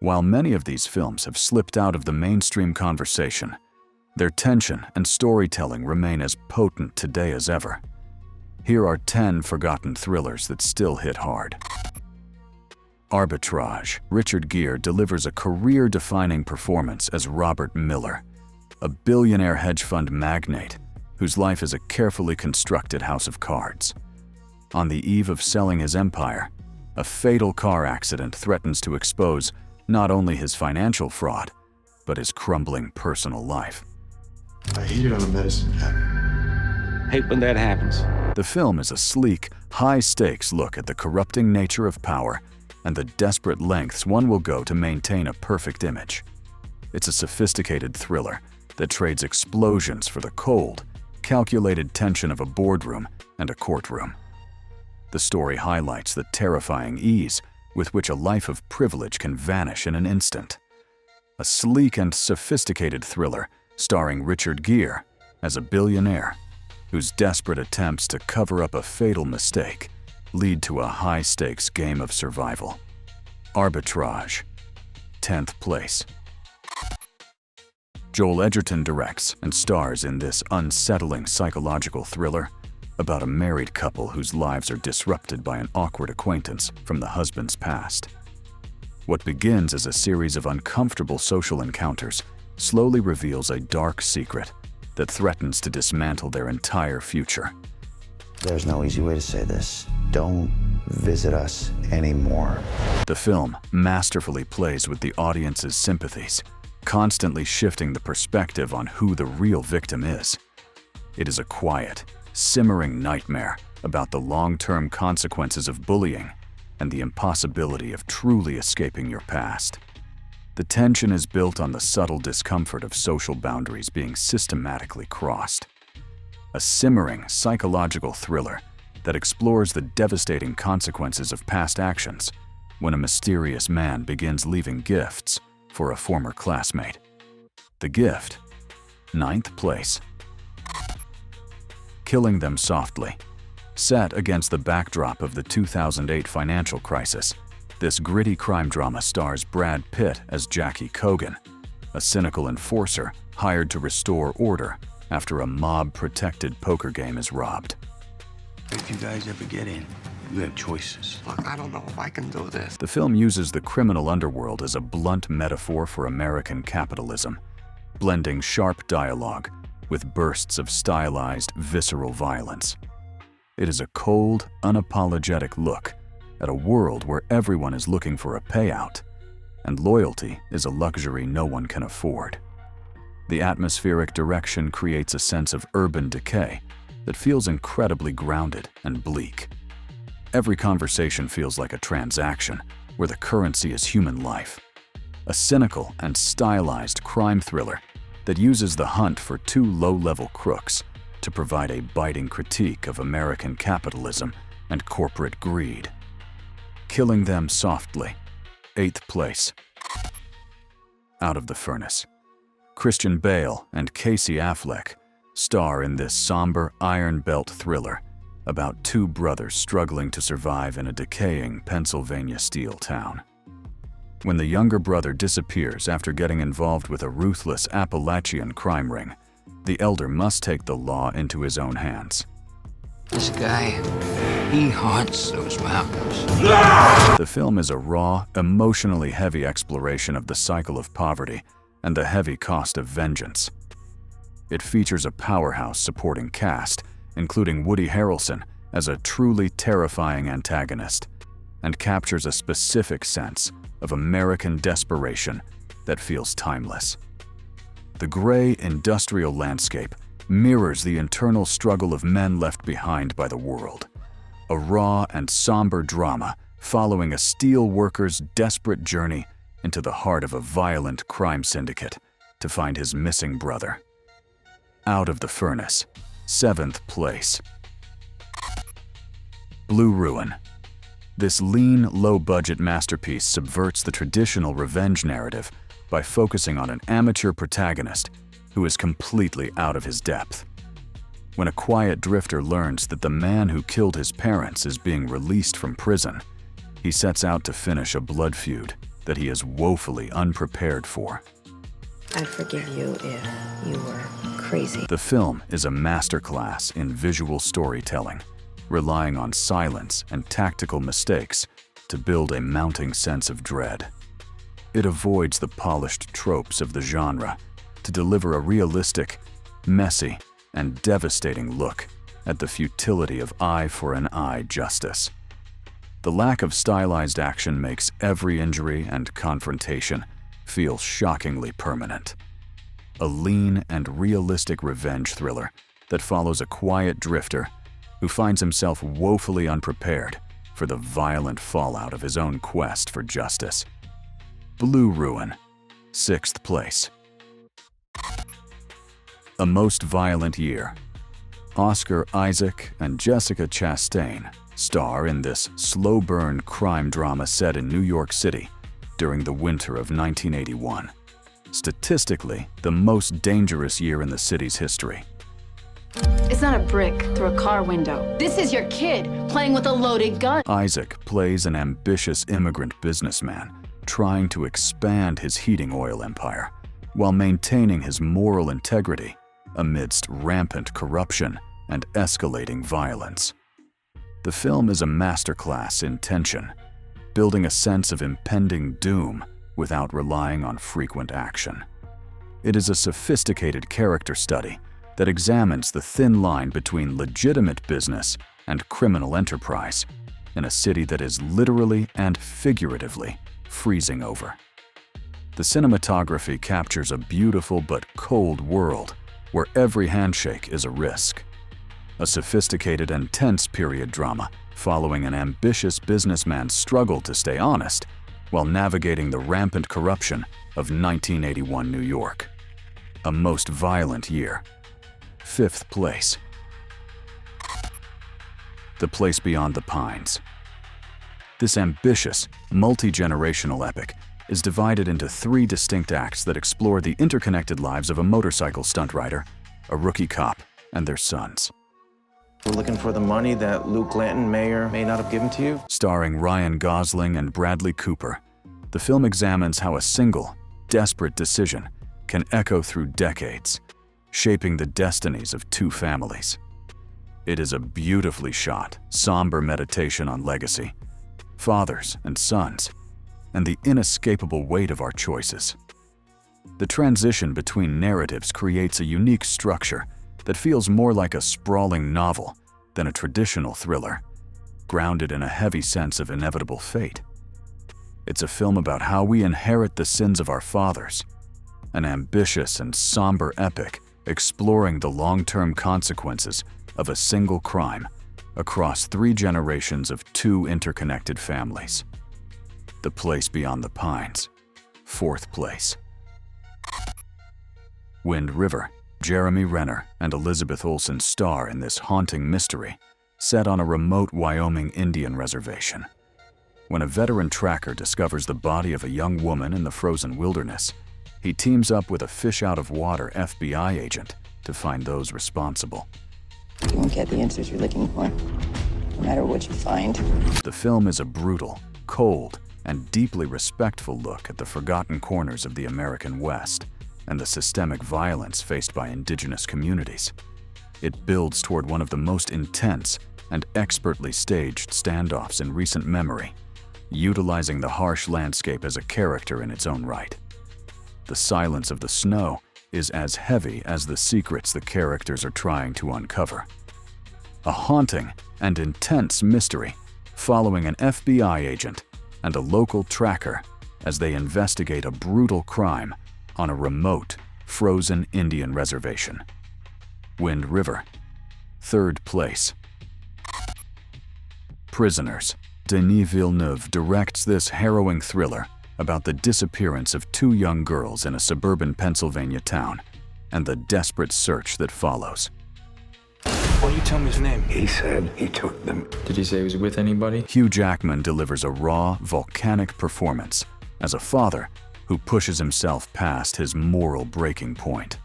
While many of these films have slipped out of the mainstream conversation, their tension and storytelling remain as potent today as ever. Here are 10 forgotten thrillers that still hit hard. Arbitrage. Richard Gere delivers a career-defining performance as Robert Miller, a billionaire hedge fund magnate whose life is a carefully constructed house of cards. On the eve of selling his empire, a fatal car accident threatens to expose not only his financial fraud, but his crumbling personal life. I heated on the medicine cabinet. Hate when that happens. The film is a sleek, high-stakes look at the corrupting nature of power and the desperate lengths one will go to maintain a perfect image. It's a sophisticated thriller that trades explosions for the cold, calculated tension of a boardroom and a courtroom. The story highlights the terrifying ease with which a life of privilege can vanish in an instant. A sleek and sophisticated thriller starring Richard Gere as a billionaire whose desperate attempts to cover up a fatal mistake lead to a high-stakes game of survival. Arbitrage. 10th place. Joel Edgerton directs and stars in this unsettling psychological thriller about a married couple whose lives are disrupted by an awkward acquaintance from the husband's past. What begins as a series of uncomfortable social encounters slowly reveals a dark secret that threatens to dismantle their entire future. There's no easy way to say this. Don't visit us anymore. The film masterfully plays with the audience's sympathies, constantly shifting the perspective on who the real victim is. It is a quiet, simmering nightmare about the long-term consequences of bullying and the impossibility of truly escaping your past. The tension is built on the subtle discomfort of social boundaries being systematically crossed. A simmering psychological thriller that explores the devastating consequences of past actions when a mysterious man begins leaving gifts for a former classmate. The Gift. 9th place. Killing Them Softly. Set against the backdrop of the 2008 financial crisis, this gritty crime drama stars Brad Pitt as Jackie Cogan, a cynical enforcer hired to restore order after a mob-protected poker game is robbed. If you guys ever get in, you have choices. Look, I don't know if I can do this. The film uses the criminal underworld as a blunt metaphor for American capitalism, blending sharp dialogue with bursts of stylized, visceral violence. It is a cold, unapologetic look at a world where everyone is looking for a payout, and loyalty is a luxury no one can afford. The atmospheric direction creates a sense of urban decay that feels incredibly grounded and bleak. Every conversation feels like a transaction where the currency is human life. A cynical and stylized crime thriller that uses the hunt for two low-level crooks to provide a biting critique of American capitalism and corporate greed. Killing Them Softly. 8th place. Out of the Furnace. Christian Bale and Casey Affleck star in this somber Iron Belt thriller about two brothers struggling to survive in a decaying Pennsylvania steel town. When the younger brother disappears after getting involved with a ruthless Appalachian crime ring, the elder must take the law into his own hands. This guy, he haunts those mountains. The film is a raw, emotionally heavy exploration of the cycle of poverty and the heavy cost of vengeance. It features a powerhouse supporting cast, including Woody Harrelson as a truly terrifying antagonist, and captures a specific sense of American desperation that feels timeless. The gray industrial landscape mirrors the internal struggle of men left behind by the world. A raw and somber drama following a steel worker's desperate journey into the heart of a violent crime syndicate to find his missing brother. Out of the Furnace. 7th place. Blue Ruin. This lean, low-budget masterpiece subverts the traditional revenge narrative by focusing on an amateur protagonist who is completely out of his depth. When a quiet drifter learns that the man who killed his parents is being released from prison, he sets out to finish a blood feud that he is woefully unprepared for. I'd forgive you if you were crazy. The film is a masterclass in visual storytelling, relying on silence and tactical mistakes to build a mounting sense of dread. It avoids the polished tropes of the genre to deliver a realistic, messy, and devastating look at the futility of eye-for-an-eye justice. The lack of stylized action makes every injury and confrontation feel shockingly permanent. A lean and realistic revenge thriller that follows a quiet drifter who finds himself woefully unprepared for the violent fallout of his own quest for justice. Blue Ruin, 6th place. A Most Violent Year. Oscar Isaac and Jessica Chastain star in this slow-burn crime drama set in New York City during the winter of 1981. Statistically, the most dangerous year in the city's history. It's not a brick through a car window. This is your kid playing with a loaded gun. Isaac plays an ambitious immigrant businessman trying to expand his heating oil empire while maintaining his moral integrity amidst rampant corruption and escalating violence. The film is a masterclass in tension, building a sense of impending doom without relying on frequent action. It is a sophisticated character study that examines the thin line between legitimate business and criminal enterprise in a city that is literally and figuratively freezing over. The cinematography captures a beautiful but cold world where every handshake is a risk. A sophisticated and tense period drama following an ambitious businessman's struggle to stay honest while navigating the rampant corruption of 1981 New York. A Most Violent Year. 5th place. The Place Beyond the Pines. This ambitious, multi-generational epic is divided into 3 distinct acts that explore the interconnected lives of a motorcycle stunt rider, a rookie cop, and their sons. We're looking for the money that Luke Glanton may or may not have given to you. Starring Ryan Gosling and Bradley Cooper, the film examines how a single, desperate decision can echo through decades, shaping the destinies of 2 families. It is a beautifully shot, somber meditation on legacy, fathers and sons, and the inescapable weight of our choices. The transition between narratives creates a unique structure that feels more like a sprawling novel than a traditional thriller, grounded in a heavy sense of inevitable fate. It's a film about how we inherit the sins of our fathers, an ambitious and somber epic exploring the long-term consequences of a single crime across 3 generations of 2 interconnected families. The Place Beyond the Pines, 4th place. Wind River. Jeremy Renner and Elizabeth Olsen star in this haunting mystery set on a remote Wyoming Indian reservation. When a veteran tracker discovers the body of a young woman in the frozen wilderness, he teams up with a fish-out-of-water FBI agent to find those responsible. You won't get the answers you're looking for, no matter what you find. The film is a brutal, cold, and deeply respectful look at the forgotten corners of the American West and the systemic violence faced by indigenous communities. It builds toward one of the most intense and expertly staged standoffs in recent memory, utilizing the harsh landscape as a character in its own right. The silence of the snow is as heavy as the secrets the characters are trying to uncover. A haunting and intense mystery following an FBI agent and a local tracker as they investigate a brutal crime on a remote, frozen Indian reservation. Wind River, 3rd place. Prisoners. Denis Villeneuve directs this harrowing thriller about the disappearance of 2 young girls in a suburban Pennsylvania town and the desperate search that follows. Why don't you tell me his name? He said he took them. Did he say he was with anybody? Hugh Jackman delivers a raw, volcanic performance as a father who pushes himself past his moral breaking point,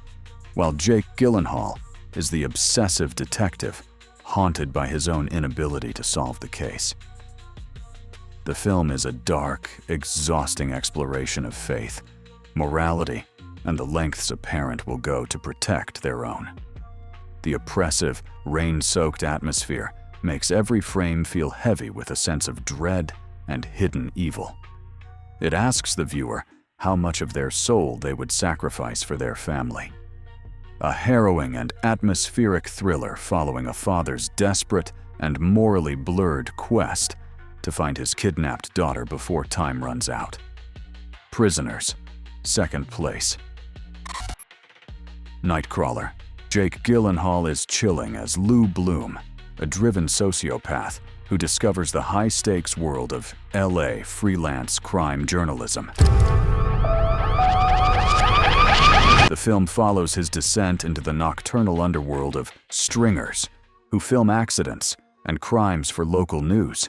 while Jake Gyllenhaal is the obsessive detective haunted by his own inability to solve the case. The film is a dark, exhausting exploration of faith, morality, and the lengths a parent will go to protect their own. The oppressive, rain-soaked atmosphere makes every frame feel heavy with a sense of dread and hidden evil. It asks the viewer how much of their soul they would sacrifice for their family. A harrowing and atmospheric thriller following a father's desperate and morally blurred quest to find his kidnapped daughter before time runs out. Prisoners, second place. Nightcrawler. Jake Gyllenhaal is chilling as Lou Bloom, a driven sociopath who discovers the high-stakes world of LA freelance crime journalism. The film follows his descent into the nocturnal underworld of stringers, who film accidents and crimes for local news,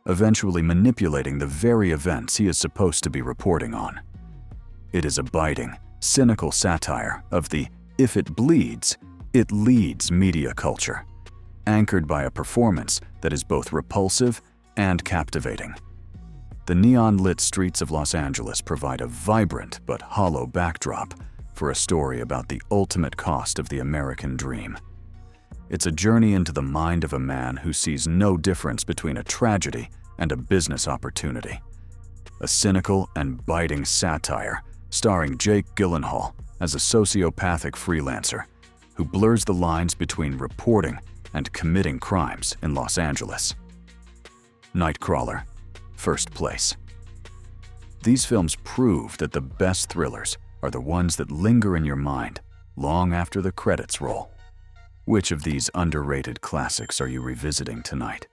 eventually manipulating the very events he is supposed to be reporting on. It is a biting, cynical satire of the "if it bleeds, it leads" media culture, anchored by a performance that is both repulsive and captivating. The neon-lit streets of Los Angeles provide a vibrant but hollow backdrop for a story about the ultimate cost of the American dream. It's a journey into the mind of a man who sees no difference between a tragedy and a business opportunity. A cynical and biting satire starring Jake Gyllenhaal as a sociopathic freelancer who blurs the lines between reporting and committing crimes in Los Angeles. Nightcrawler, first place. These films prove that the best thrillers are the ones that linger in your mind long after the credits roll. Which of these underrated classics are you revisiting tonight?